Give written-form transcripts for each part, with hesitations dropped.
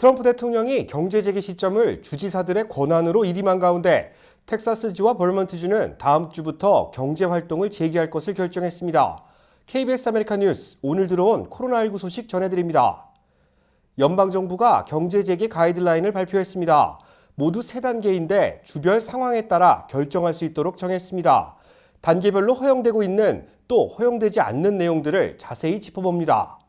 트럼프 대통령이 경제 재개 시점을 주지사들의 권한으로 일임한 가운데 텍사스주와 버먼트주는 다음 주부터 경제 활동을 재개할 것을 결정했습니다. KBS 아메리카 뉴스, 오늘 들어온 코로나19 소식 전해드립니다. 연방정부가 경제 재개 가이드라인을 발표했습니다. 모두 3단계인데 주별 상황에 따라 결정할 수 있도록 정했습니다. 단계별로 허용되고 있는 또 허용되지 않는 내용들을 자세히 짚어봅니다.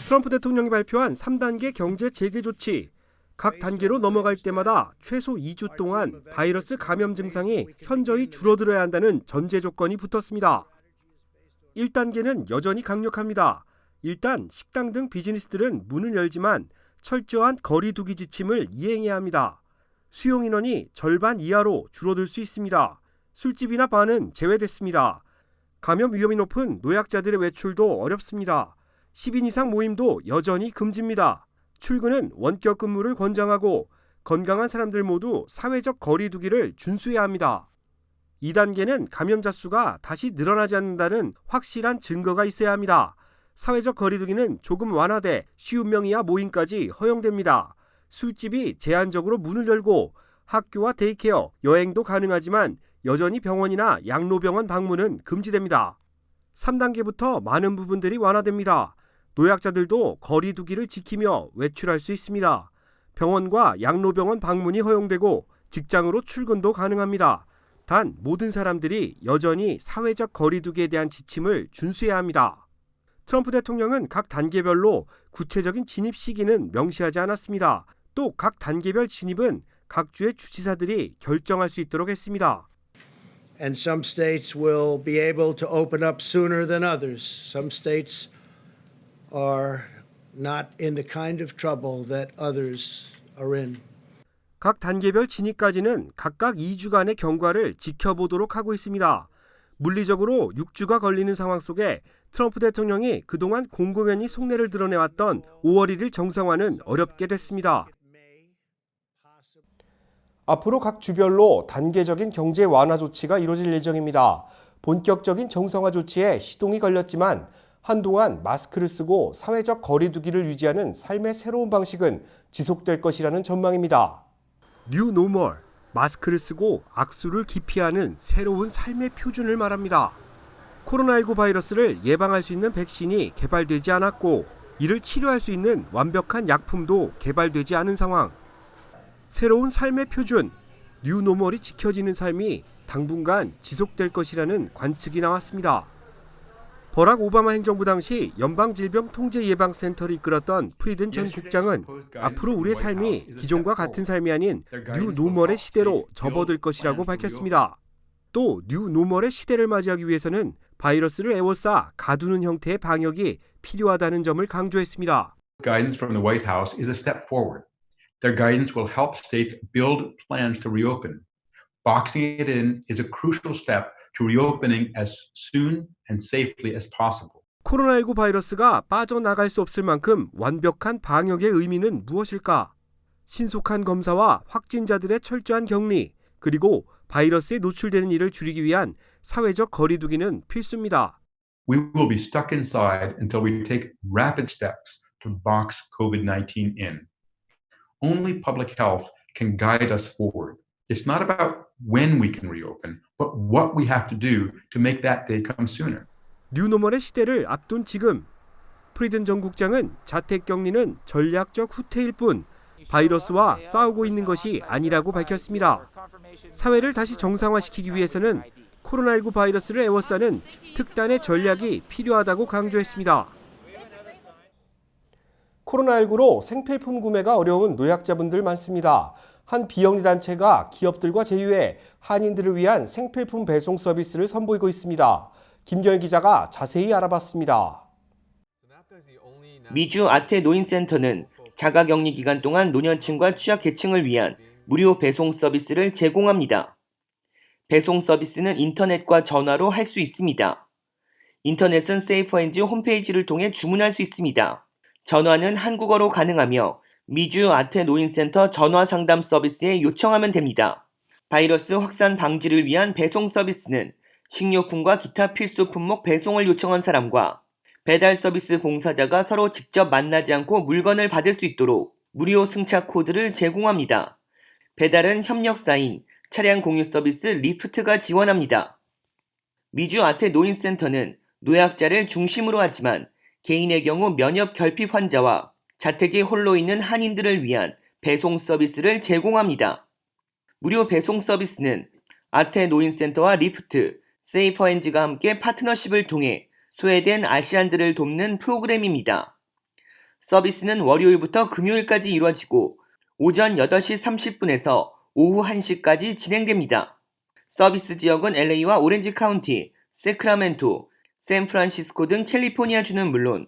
트럼프 대통령이 발표한 3단계 경제 재개 조치. 각 단계로 넘어갈 때마다 최소 2주 동안 바이러스 감염 증상이 현저히 줄어들어야 한다는 전제 조건이 붙었습니다. 1단계는 여전히 강력합니다. 일단 식당 등 비즈니스들은 문을 열지만 철저한 거리 두기 지침을 이행해야 합니다. 수용 인원이 절반 이하로 줄어들 수 있습니다. 술집이나 바는 제외됐습니다. 감염 위험이 높은 노약자들의 외출도 어렵습니다. 10인 이상 모임도 여전히 금지입니다. 출근은 원격 근무를 권장하고 건강한 사람들 모두 사회적 거리 두기를 준수해야 합니다. 2단계는 감염자 수가 다시 늘어나지 않는다는 확실한 증거가 있어야 합니다. 사회적 거리 두기는 조금 완화돼 50명 이하 모임까지 허용됩니다. 술집이 제한적으로 문을 열고 학교와 데이케어, 여행도 가능하지만 여전히 병원이나 양로병원 방문은 금지됩니다. 3단계부터 많은 부분들이 완화됩니다. 노약자들도 거리 두기를 지키며 외출할 수 있습니다. 병원과 양로병원 방문이 허용되고 직장으로 출근도 가능합니다. 단 모든 사람들이 여전히 사회적 거리 두기에 대한 지침을 준수해야 합니다. 트럼프 대통령은 각 단계별로 구체적인 진입 시기는 명시하지 않았습니다. 또 각 단계별 진입은 각 주의 주지사들이 결정할 수 있도록 했습니다. And some states will be able to open up sooner than others. Some states are not in the kind of trouble that others are in. 각 단계별 진입까지는 각각 2주간의 경과를 지켜보도록 하고 있습니다. 물리적으로 6주가 걸리는 상황 속에 트럼프 대통령이 그동안 공공연히 속내를 드러내왔던 5월 1일 정상화는 어렵게 됐습니다. 앞으로 각 주별로 단계적인 경제 완화 조치가 이루어질 예정입니다. 본격적인 정상화 조치에 시동이 걸렸지만 한동안 마스크를 쓰고 사회적 거리 두기를 유지하는 삶의 새로운 방식은 지속될 것이라는 전망입니다. 뉴 노멀, 마스크를 쓰고 악수를 기피하는 새로운 삶의 표준을 말합니다. 코로나19 바이러스를 예방할 수 있는 백신이 개발되지 않았고 이를 치료할 수 있는 완벽한 약품도 개발되지 않은 상황. 새로운 삶의 표준, 뉴 노멀이 지켜지는 삶이 당분간 지속될 것이라는 관측이 나왔습니다. 버락 오바마 행정부 당시 연방질병통제예방센터를 이끌었던 프리든 전 국장은 앞으로 우리의 삶이 기존과 같은 삶이 아닌 뉴 노멀의 시대로 접어들 것이라고 밝혔습니다. 또 뉴 노멀의 시대를 맞이하기 위해서는 바이러스를 에워싸 가두는 형태의 방역이 필요하다는 점을 강조했습니다. Guidance from the White House is a step forward. Their guidance will help states build plans to reopen. Boxing it in is a crucial step to reopening as soon and safely as possible. 코로나19 바이러스가 빠져나갈 수 없을 만큼 완벽한 방역의 의미는 무엇일까? 신속한 검사와 확진자들의 철저한 격리, 그리고 바이러스에 노출되는 일을 줄이기 위한 사회적 거리 두기는 필수입니다. We will be stuck inside until we take rapid steps to box COVID-19 in. Only public health can guide us forward. It's not about when we can reopen, but what we have to do to make that day come sooner. 뉴노멀의 시대를 앞둔 지금, 프리든 전 국장은 자택 격리는 전략적 후퇴일 뿐 바이러스와 싸우고 있는 것이 아니라고 밝혔습니다. 사회를 다시 정상화시키기 위해서는 코로나19 바이러스를 에워싸는 특단의 전략이 필요하다고 강조했습니다. 코로나19로 생필품 구매가 어려운 노약자분들 많습니다. 한 비영리 단체가 기업들과 제휴해 한인들을 위한 생필품 배송 서비스를 선보이고 있습니다. 김경일 기자가 자세히 알아봤습니다. 미주 아태 노인센터는 자가격리 기간 동안 노년층과 취약계층을 위한 무료 배송 서비스를 제공합니다. 배송 서비스는 인터넷과 전화로 할 수 있습니다. 인터넷은 세이프핸즈 홈페이지를 통해 주문할 수 있습니다. 전화는 한국어로 가능하며 미주 아태 노인센터 전화 상담 서비스에 요청하면 됩니다. 바이러스 확산 방지를 위한 배송 서비스는 식료품과 기타 필수 품목 배송을 요청한 사람과 배달 서비스 봉사자가 서로 직접 만나지 않고 물건을 받을 수 있도록 무료 승차 코드를 제공합니다. 배달은 협력사인 차량 공유 서비스 리프트가 지원합니다. 미주 아태 노인센터는 노약자를 중심으로 하지만 개인의 경우 면역 결핍 환자와 자택에 홀로 있는 한인들을 위한 배송 서비스를 제공합니다. 무료 배송 서비스는 아태 노인센터와 리프트, 세이퍼엔즈가 함께 파트너십을 통해 소외된 아시안들을 돕는 프로그램입니다. 서비스는 월요일부터 금요일까지 이루어지고 오전 8시 30분에서 오후 1시까지 진행됩니다. 서비스 지역은 LA와 오렌지 카운티, 세크라멘토, 샌프란시스코 등 캘리포니아주는 물론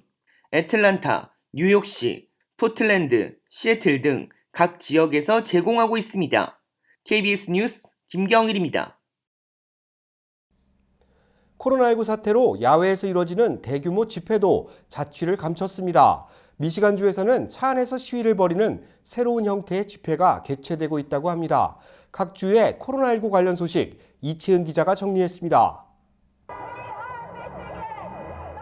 애틀란타, 뉴욕시, 포틀랜드, 시애틀 등 각 지역에서 제공하고 있습니다. KBS 뉴스 김경일입니다. 코로나19 사태로 야외에서 이뤄지는 대규모 집회도 자취를 감췄습니다. 미시간주에서는 차 안에서 시위를 벌이는 새로운 형태의 집회가 개최되고 있다고 합니다. 각 주의 코로나19 관련 소식 이채은 기자가 정리했습니다.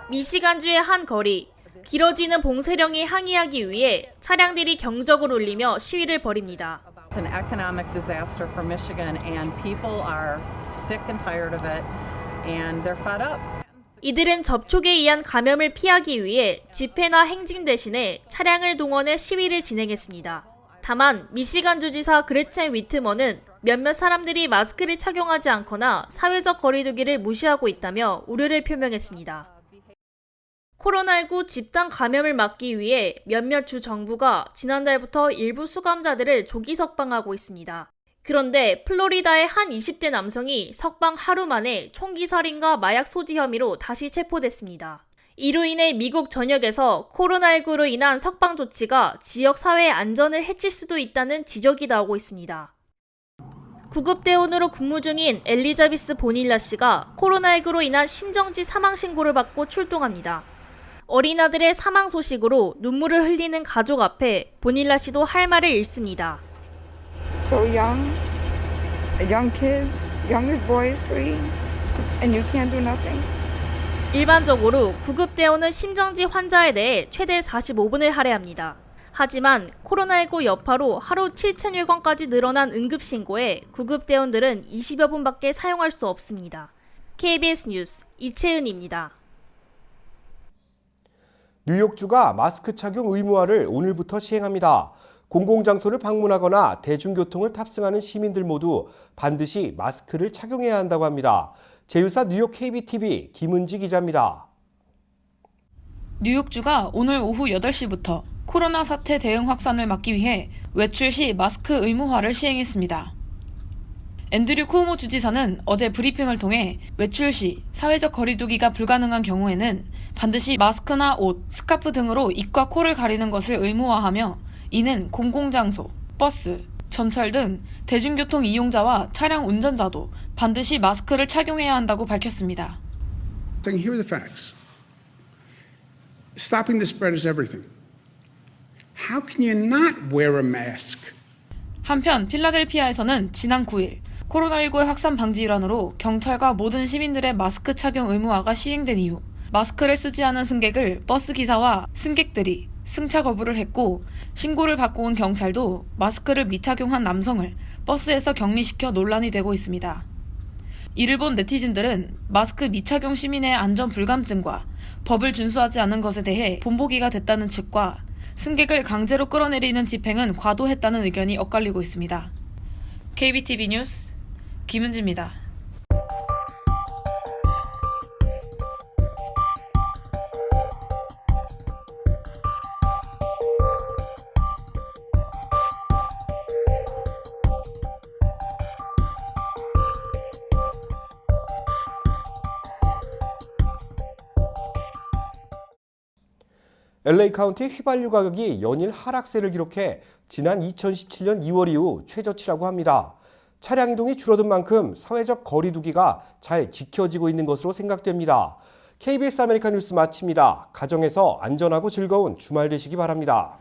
미시간주의 한 거리, 길어지는 봉쇄령에 항의하기 위해 차량들이 경적을 울리며 시위를 벌입니다. It's an economic disaster for Michigan and people are sick and tired of it and they're fed up. 이들은 접촉에 의한 감염을 피하기 위해 집회나 행진 대신에 차량을 동원해 시위를 진행했습니다. 다만 미시간주지사 그레첸 위트머는 몇몇 사람들이 마스크를 착용하지 않거나 사회적 거리두기를 무시하고 있다며 우려를 표명했습니다. 코로나19 집단 감염을 막기 위해 몇몇 주 정부가 지난달부터 일부 수감자들을 조기 석방하고 있습니다. 그런데 플로리다의 한 20대 남성이 석방 하루 만에 총기 살인과 마약 소지 혐의로 다시 체포됐습니다. 이로 인해 미국 전역에서 코로나19로 인한 석방 조치가 지역 사회의 안전을 해칠 수도 있다는 지적이 나오고 있습니다. 구급대원으로 근무 중인 엘리자비스 보닐라 씨가 코로나19로 인한 심정지 사망 신고를 받고 출동합니다. 어린아들의 사망 소식으로 눈물을 흘리는 가족 앞에 보닐라 씨도 할 말을 잃습니다. So young kids, youngest boy is 3, and you can't do nothing. 일반적으로 구급대원은 심정지 환자에 대해 최대 45분을 할애합니다. 하지만 코로나19 여파로 하루 7,000일권까지 늘어난 응급신고에 구급대원들은 20여 분밖에 사용할 수 없습니다. KBS 뉴스 이채은입니다. 뉴욕주가 마스크 착용 의무화를 오늘부터 시행합니다. 공공장소를 방문하거나 대중교통을 탑승하는 시민들 모두 반드시 마스크를 착용해야 한다고 합니다. 제휴사 뉴욕 KBTV 김은지 기자입니다. 뉴욕주가 오늘 오후 8시부터 코로나 사태 대응 확산을 막기 위해 외출 시 마스크 의무화를 시행했습니다. 앤드류 쿠오모 주지사는 어제 브리핑을 통해 외출 시 사회적 거리두기가 불가능한 경우에는 반드시 마스크나 옷, 스카프 등으로 입과 코를 가리는 것을 의무화하며 이는 공공장소, 버스, 전철 등 대중교통 이용자와 차량 운전자도 반드시 마스크를 착용해야 한다고 밝혔습니다. Here are the facts. Stopping the spread is everything. How can you not wear a mask? 한편 필라델피아에서는 지난 9일 코로나19의 확산 방지 일환으로 경찰과 모든 시민들의 마스크 착용 의무화가 시행된 이후 마스크를 쓰지 않은 승객을 버스 기사와 승객들이 승차 거부를 했고 신고를 받고 온 경찰도 마스크를 미착용한 남성을 버스에서 격리시켜 논란이 되고 있습니다. 이를 본 네티즌들은 마스크 미착용 시민의 안전 불감증과 법을 준수하지 않은 것에 대해 본보기가 됐다는 측과 승객을 강제로 끌어내리는 집행은 과도했다는 의견이 엇갈리고 있습니다. KBTV 뉴스 김은지입니다. LA 카운티 휘발유 가격이 연일 하락세를 기록해 지난 2017년 2월 이후 최저치라고 합니다. 차량 이동이 줄어든 만큼 사회적 거리 두기가 잘 지켜지고 있는 것으로 생각됩니다. KBS 아메리카 뉴스 마칩니다. 가정에서 안전하고 즐거운 주말 되시기 바랍니다.